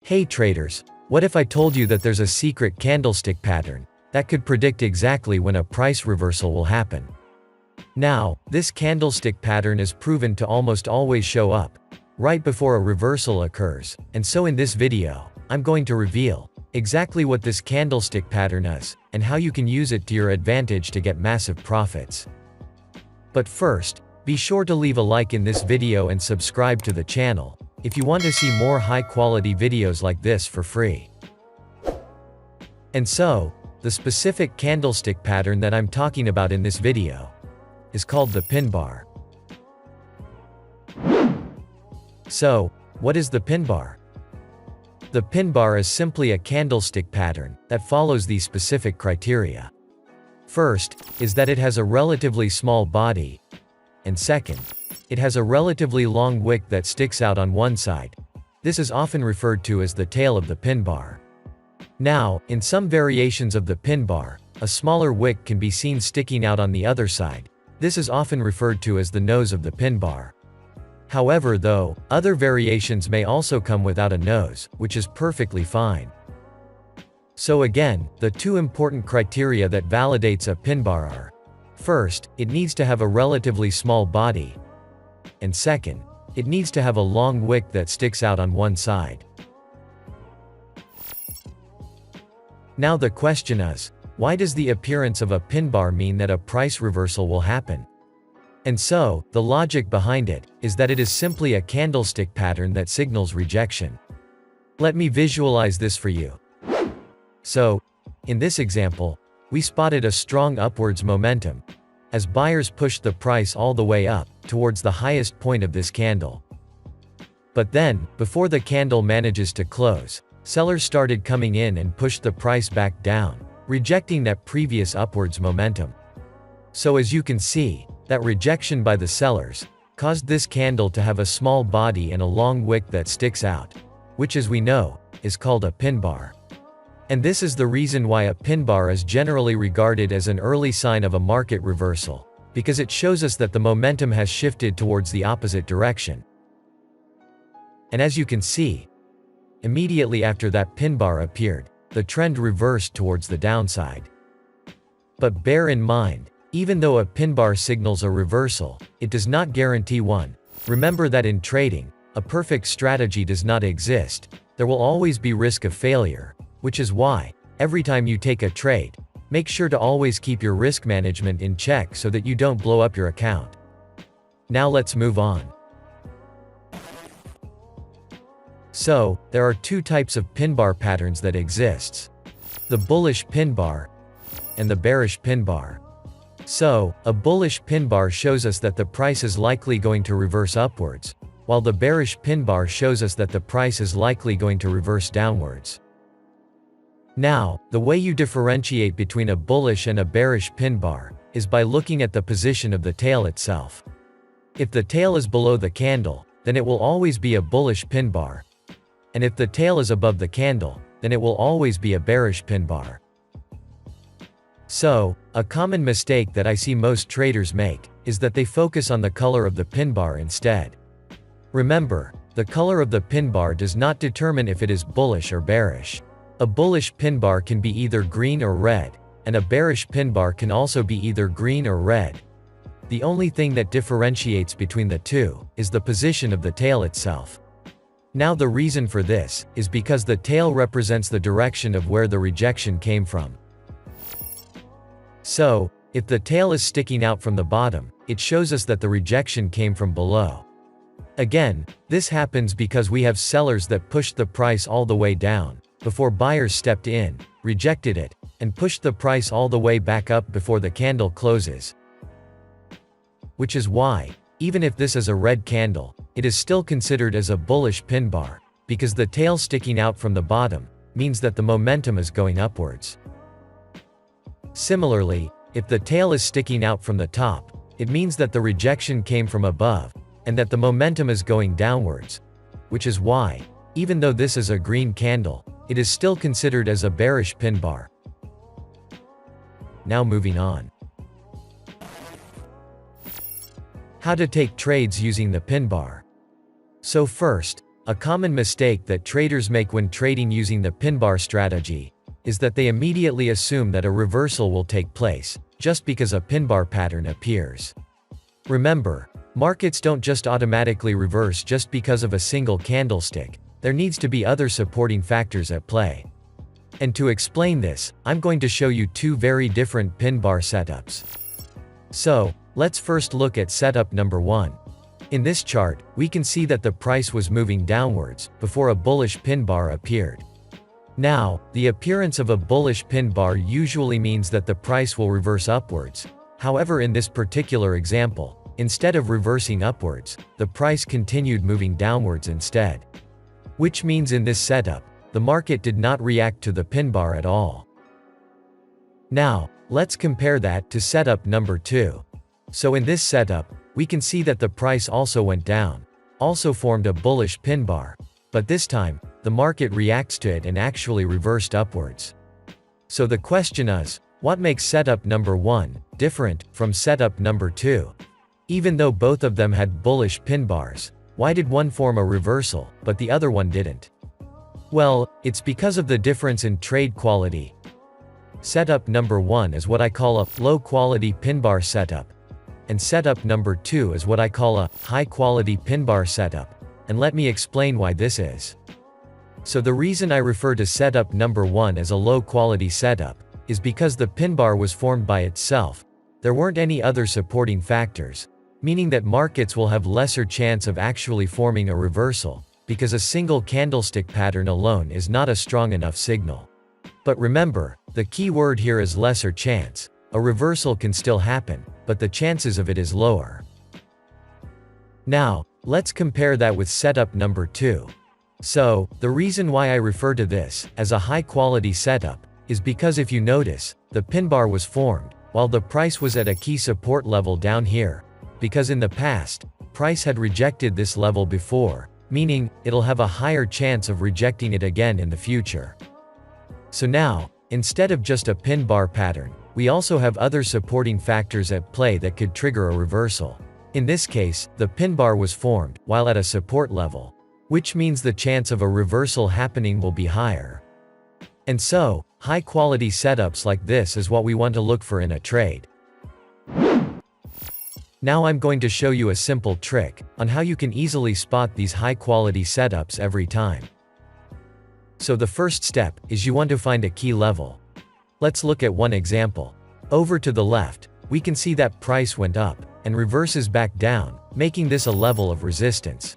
Hey traders, what if I told you that there's a secret candlestick pattern that could predict exactly when a price reversal will happen? Now, this candlestick pattern is proven to almost always show up right before a reversal occurs, and so in this video, I'm going to reveal exactly what this candlestick pattern is and how you can use it to your advantage to get massive profits. But first, be sure to leave a like in this video and subscribe to the channel if you want to see more high-quality videos like this for free. And so, the specific candlestick pattern that I'm talking about in this video is called the pin bar. So, what is the pin bar? The pin bar is simply a candlestick pattern that follows these specific criteria. First, is that it has a relatively small body, and second, it has a relatively long wick that sticks out on one side. This is often referred to as the tail of the pin bar. Now, in some variations of the pin bar, a smaller wick can be seen sticking out on the other side. This is often referred to as the nose of the pin bar. However, though, other variations may also come without a nose, which is perfectly fine. So again, the two important criteria that validates a pin bar are: first, it needs to have a relatively small body, and second, it needs to have a long wick that sticks out on one side. Now the question is, why does the appearance of a pin bar mean that a price reversal will happen? And so, the logic behind it is that it is simply a candlestick pattern that signals rejection. Let me visualize this for you. So, in this example, we spotted a strong upwards momentum as buyers pushed the price all the way up towards the highest point of this candle. But then, before the candle manages to close, sellers started coming in and pushed the price back down, rejecting that previous upwards momentum. So as you can see, that rejection by the sellers caused this candle to have a small body and a long wick that sticks out, which, as we know, is called a pin bar. And this is the reason why a pin bar is generally regarded as an early sign of a market reversal, because it shows us that the momentum has shifted towards the opposite direction. And as you can see, immediately after that pin bar appeared, the trend reversed towards the downside. But bear in mind, even though a pin bar signals a reversal, it does not guarantee one. Remember that in trading, a perfect strategy does not exist. There will always be risk of failure, which is why, every time you take a trade, make sure to always keep your risk management in check so that you don't blow up your account. Now let's move on. So, there are two types of pin bar patterns that exists: the bullish pin bar and the bearish pin bar. So, a bullish pin bar shows us that the price is likely going to reverse upwards, while the bearish pin bar shows us that the price is likely going to reverse downwards. Now, the way you differentiate between a bullish and a bearish pin bar is by looking at the position of the tail itself. If the tail is below the candle, then it will always be a bullish pin bar. And if the tail is above the candle, then it will always be a bearish pin bar. So, a common mistake that I see most traders make is that they focus on the color of the pin bar instead. Remember, the color of the pin bar does not determine if it is bullish or bearish. A bullish pin bar can be either green or red, and a bearish pin bar can also be either green or red. The only thing that differentiates between the two is the position of the tail itself. Now the reason for this is because the tail represents the direction of where the rejection came from. So, if the tail is sticking out from the bottom, it shows us that the rejection came from below. Again, this happens because we have sellers that pushed the price all the way down before buyers stepped in, rejected it, and pushed the price all the way back up before the candle closes. Which is why, even if this is a red candle, it is still considered as a bullish pin bar, because the tail sticking out from the bottom means that the momentum is going upwards. Similarly, if the tail is sticking out from the top, it means that the rejection came from above, and that the momentum is going downwards. Which is why, even though this is a green candle, it is still considered as a bearish pin bar. Now moving on. How to take trades using the pin bar. So first, A common mistake that traders make when trading using the pin bar strategy is that they immediately assume that a reversal will take place just because a pin bar pattern appears. Remember, markets don't just automatically reverse just because of a single candlestick. There needs to be other supporting factors at play. And to explain this, I'm going to show you two very different pin bar setups. So, let's first look at setup number 1. In this chart, we can see that the price was moving downwards before a bullish pin bar appeared. Now, the appearance of a bullish pin bar usually means that the price will reverse upwards. However, in this particular example, instead of reversing upwards, the price continued moving downwards instead. Which means in this setup, the market did not react to the pin bar at all. Now, let's compare that to setup number 2. So in this setup, we can see that the price also went down, also formed a bullish pin bar, but this time, the market reacts to it and actually reversed upwards. So the question is, what makes setup number 1 different from setup number 2? Even though both of them had bullish pin bars, why did one form a reversal, but the other one didn't? Well, it's because of the difference in trade quality. Setup number 1 is what I call a low-quality pin bar setup, and setup number 2 is what I call a high-quality pin bar setup, and let me explain why this is. So the reason I refer to setup number 1 as a low-quality setup is because the pin bar was formed by itself. There weren't any other supporting factors, meaning that markets will have lesser chance of actually forming a reversal, because a single candlestick pattern alone is not a strong enough signal. But remember, the key word here is lesser chance. A reversal can still happen, but the chances of it is lower. Now, let's compare that with setup number 2. So, the reason why I refer to this as a high-quality setup is because if you notice, the pin bar was formed while the price was at a key support level down here, because in the past, price had rejected this level before, meaning it'll have a higher chance of rejecting it again in the future. So now, instead of just a pin bar pattern, we also have other supporting factors at play that could trigger a reversal. In this case, the pin bar was formed while at a support level, which means the chance of a reversal happening will be higher. And so, high-quality setups like this is what we want to look for in a trade. Now I'm going to show you a simple trick on how you can easily spot these high-quality setups every time. So the first step is you want to find a key level. Let's look at one example. Over to the left, we can see that price went up and reverses back down, making this a level of resistance.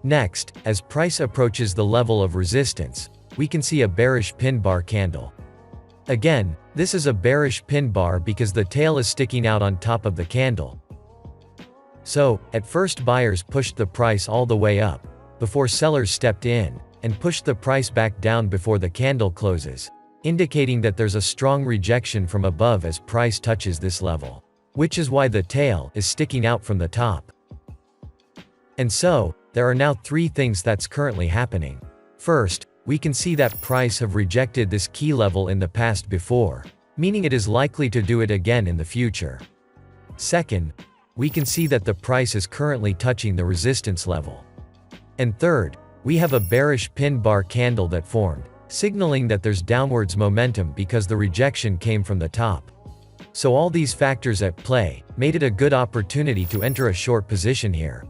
Next, as price approaches the level of resistance, we can see a bearish pin bar candle. Again, this is a bearish pin bar because the tail is sticking out on top of the candle. So, at first buyers pushed the price all the way up, before sellers stepped in and pushed the price back down before the candle closes, indicating that there's a strong rejection from above as price touches this level, which is why the tail is sticking out from the top. And so, there are now three things that's currently happening. First, we can see that price have rejected this key level in the past before, meaning it is likely to do it again in the future. Second, we can see that the price is currently touching the resistance level. And third, we have a bearish pin bar candle that formed, signaling that there's downwards momentum because the rejection came from the top. So all these factors at play made it a good opportunity to enter a short position here.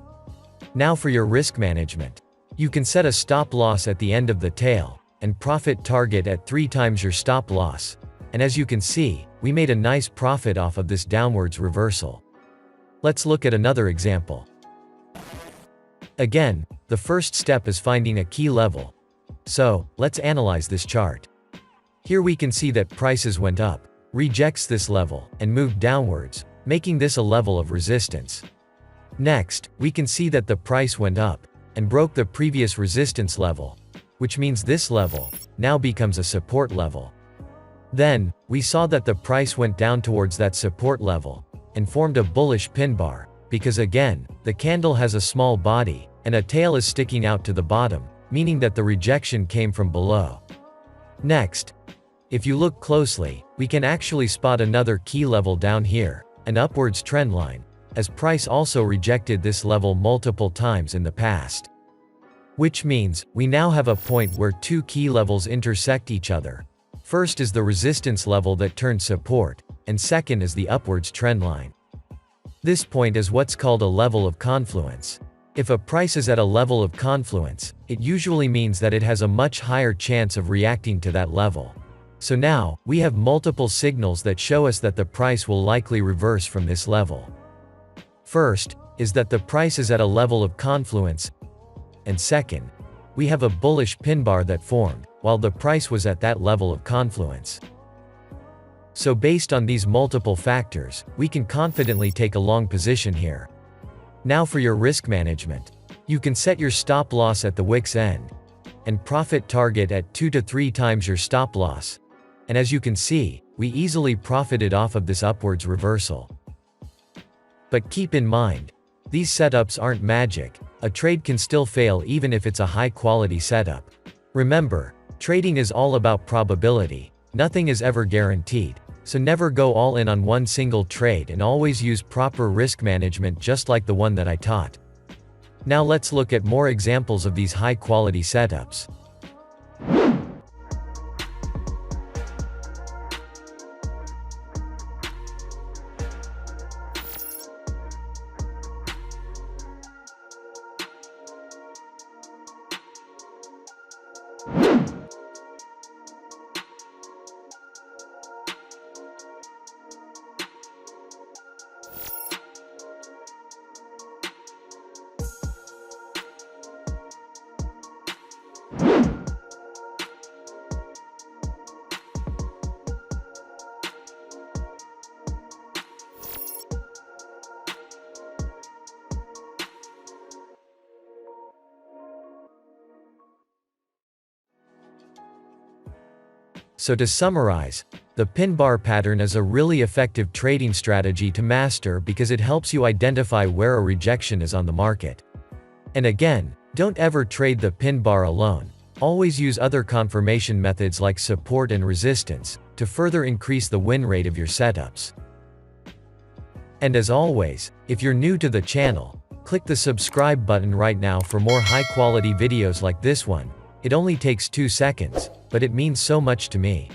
Now for your risk management. You can set a stop loss at the end of the tail, and profit target at 3 times your stop loss. And as you can see, we made a nice profit off of this downwards reversal. Let's look at another example. Again, the first step is finding a key level. So, let's analyze this chart. Here we can see that prices went up, rejects this level, and moved downwards, making this a level of resistance. Next, we can see that the price went up and broke the previous resistance level, which means this level now becomes a support level. Then, we saw that the price went down towards that support level and formed a bullish pin bar, because again, the candle has a small body and a tail is sticking out to the bottom, meaning that the rejection came from below. Next, if you look closely, we can actually spot another key level down here, an upwards trend line, as price also rejected this level multiple times in the past. Which means, we now have a point where two key levels intersect each other. First is the resistance level that turned support, and second is the upwards trend line. This point is what's called a level of confluence. If a price is at a level of confluence, it usually means that it has a much higher chance of reacting to that level. So now, we have multiple signals that show us that the price will likely reverse from this level. First, is that the price is at a level of confluence, and second, we have a bullish pin bar that formed, while the price was at that level of confluence. So based on these multiple factors, we can confidently take a long position here. Now for your risk management. You can set your stop loss at the wick's end, and profit target at 2 to 3 times your stop loss. And as you can see, we easily profited off of this upwards reversal. But keep in mind, these setups aren't magic. A trade can still fail even if it's a high-quality setup. Remember, trading is all about probability. Nothing is ever guaranteed. So never go all in on one single trade and always use proper risk management just like the one that I taught. Now let's look at more examples of these high-quality setups. So to summarize, the pin bar pattern is a really effective trading strategy to master because it helps you identify where a rejection is on the market. And again, don't ever trade the pin bar alone. Always use other confirmation methods like support and resistance to further increase the win rate of your setups. And as always, if you're new to the channel, click the subscribe button right now for more high-quality videos like this one. It only takes 2 seconds, but it means so much to me.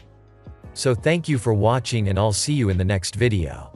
So thank you for watching and I'll see you in the next video.